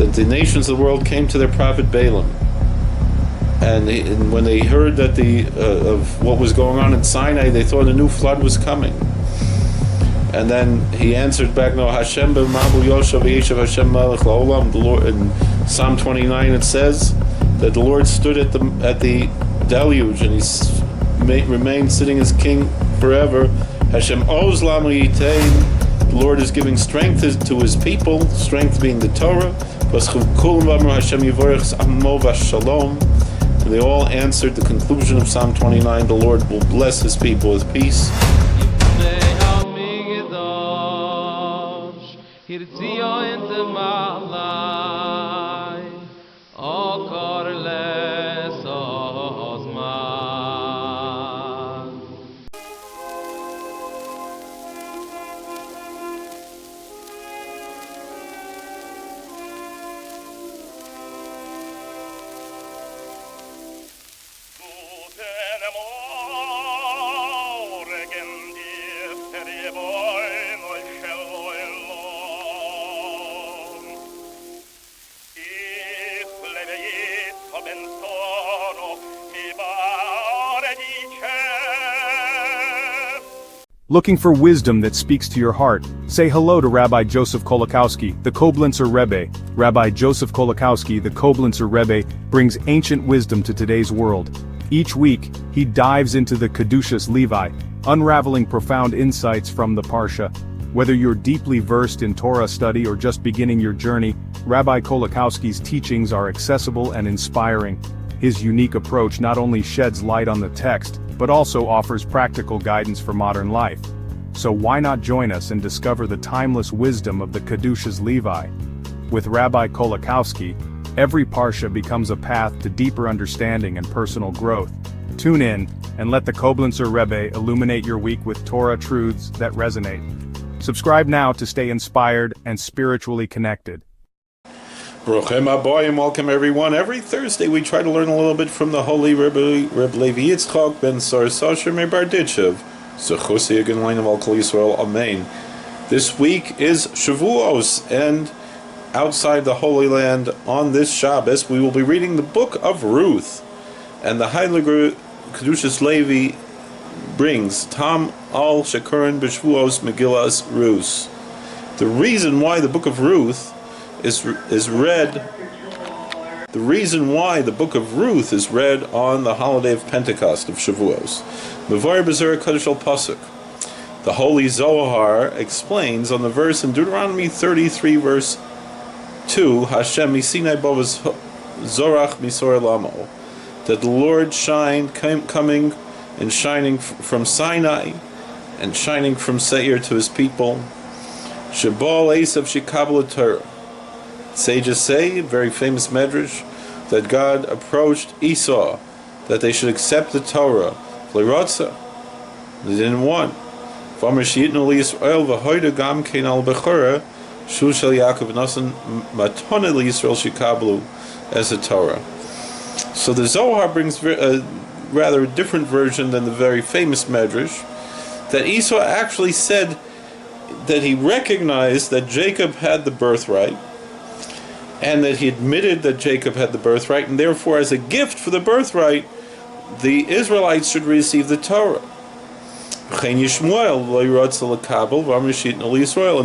that the nations of the world came to their prophet Balaam, and when they heard that of what was going on in Sinai, they thought a new flood was coming. And then he answered back, "No, Hashem b'mabu yoshav v'yeshav Hashem melech la'olam." The Lord, in Psalm 29 it says that the Lord stood at the deluge, and he remained sitting as king forever. Hashem oz lamu yitein. The Lord is giving strength to his people, strength being the Torah. Hashem yivorech amo v'shalom. And they all answered the conclusion of Psalm 29. The Lord will bless his people with peace. Looking for wisdom that speaks to your heart? Say hello to Rabbi Joseph Kolakowski, the Koblenzer Rebbe. Rabbi Joseph Kolakowski, the Koblenzer Rebbe, brings ancient wisdom to today's world. Each week, he dives into the Kedushas Levi, unraveling profound insights from the Parsha. Whether you're deeply versed in Torah study or just beginning your journey, Rabbi Kolakowski's teachings are accessible and inspiring. His unique approach not only sheds light on the text, but also offers practical guidance for modern life. So why not join us and discover the timeless wisdom of the Kedushas Levi? With Rabbi Kolakowski, every Parsha becomes a path to deeper understanding and personal growth. Tune in, and let the Koblenzer Rebbe illuminate your week with Torah truths that resonate. Subscribe now to stay inspired and spiritually connected. Brochem Aboyim, welcome everyone. Every Thursday we try to learn a little bit from the holy Rebbe Levi Yitzchak ben Sar Sasher Mebarditchev. Zechusi again of Al Kol Yisrael. Amen. This week is Shavuos, and outside the Holy Land on this Shabbos we will be reading the book of Ruth. And the Heilige Kedushas Levi brings Tam al Shekurin B'Shvuos Megillas Ruth. The reason why the book of Ruth is read. The reason why the book of Ruth is read on the holiday of Pentecost, of Shavuos. Mevar B'Zer Kadosh al Pasuk. The Holy Zohar explains on the verse in Deuteronomy 33 verse 2, Hashem Sinai Bovas Zorach Misor Lamo, that the Lord coming and shining from Sinai and shining from Seir to his people. Shabal Esav Shekabel Torah. Sages say, very famous medrash, that God approached Esau, that they should accept the Torah. L'rotza, they didn't want. V'amar she'yitnu liYisrael v'hoida gam kein al bechora shu shel Yaakov nasan matona liYisrael shekablu as a Torah. So the Zohar brings a rather different version than the very famous medrash, that Esau actually said that he recognized that Jacob had the birthright, and that he admitted that Jacob had the birthright, and therefore as a gift for the birthright, the Israelites should receive the Torah. And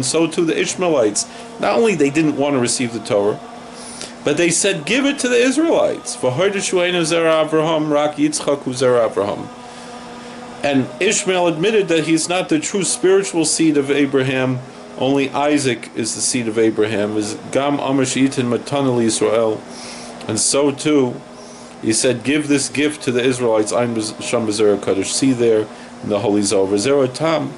so too the Ishmaelites, not only they didn't want to receive the Torah, but they said, give it to the Israelites. And Ishmael admitted that he's not the true spiritual seed of Abraham. Only Isaac is the seed of Abraham, is Gam Amashitin Matanal Yisrael. And so too, he said, give this gift to the Israelites. Ein Sham B'Zer Kadosh. See there in the Holy Zohar. Zera Tam.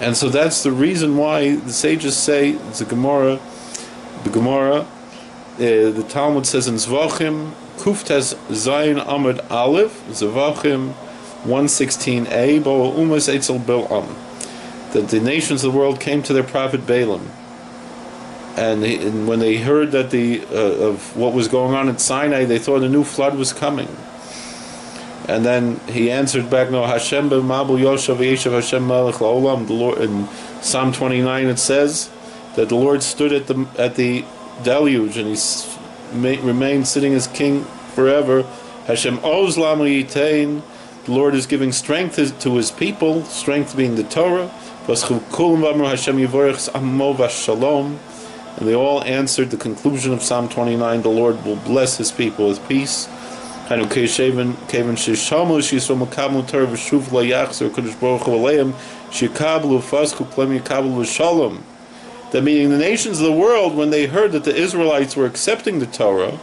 And so that's the reason why the sages say, it's the Gemara, the Talmud says in Zvachim, Kuftes Zayin Amud Aleph, Zvachim 116a, Bo Umas Eitzel Bil'am, that the nations of the world came to their prophet Balaam, and when they heard that of what was going on in Sinai, they thought a new flood was coming. And then he answered back, "No, Hashem b'mabu yoshav v'yeshav Hashem melech la'olam." The Lord, in Psalm 29 it says that the Lord stood at the deluge, and he remained sitting as king forever. Hashem oz lam yitain. The Lord is giving strength to His people, strength being the Torah. And they all answered the conclusion of Psalm 29, the Lord will bless His people with peace. That meaning the nations of the world, when they heard that the Israelites were accepting the Torah,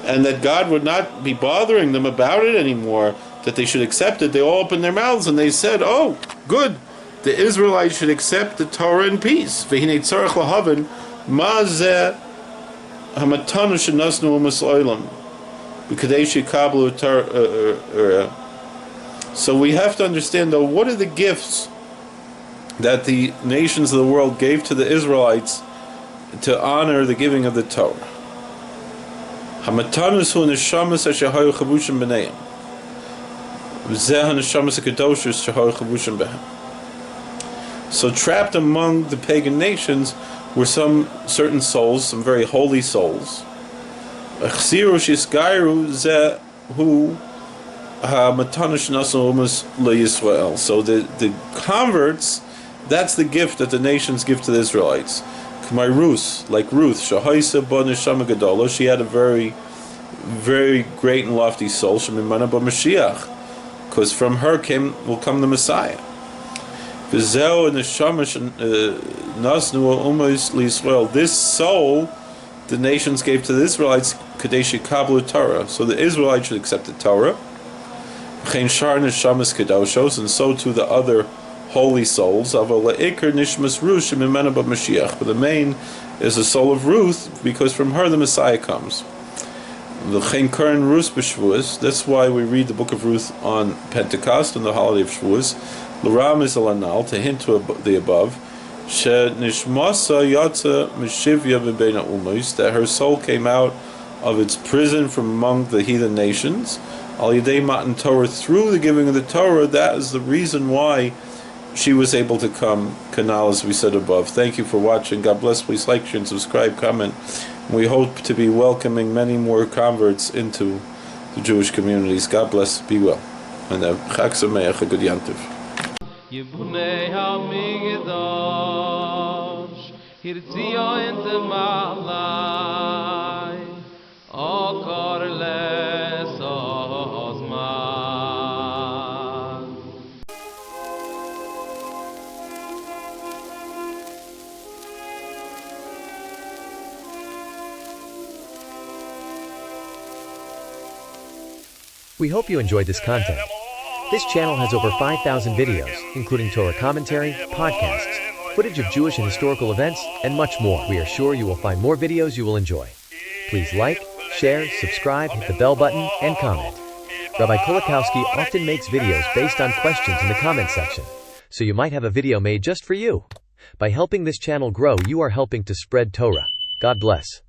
and that God would not be bothering them about it anymore, that they should accept it, they all opened their mouths and they said, oh, good, the Israelites should accept the Torah in peace. So we have to understand, though, what are the gifts that the nations of the world gave to the Israelites to honor the giving of the Torah? So trapped among the pagan nations were some certain souls, some very holy souls. So the converts, that's the gift that the nations give to the Israelites. Ruth, like Ruth, she had a very, very great and lofty soul, because from her will come the Messiah. This soul the nations gave to the Israelites, so the Israelites should accept the Torah. And so too the other holy souls. But the main is the soul of Ruth, because from her the Messiah comes. That's why we read the book of Ruth on Pentecost, on the holiday of Shavuos. L'ram is alanal, to hint to the above, that her soul came out of its prison from among the heathen nations. Al Yadei Matan Torah, through the giving of the Torah, that is the reason why she was able to come, Kanal, as we said above. Thank you for watching. God bless. Please like, share, and subscribe, comment. We hope to be welcoming many more converts into the Jewish communities. God bless. Be well. And Chag Sameach, a good Yantiv. We hope you enjoyed this content. This channel has over 5,000 videos, including Torah commentary, podcasts, footage of Jewish and historical events, and much more. We are sure you will find more videos you will enjoy. Please like, share, subscribe, hit the bell button, and comment. Rabbi Kolakowski often makes videos based on questions in the comment section, so you might have a video made just for you. By helping this channel grow, you are helping to spread Torah. God bless.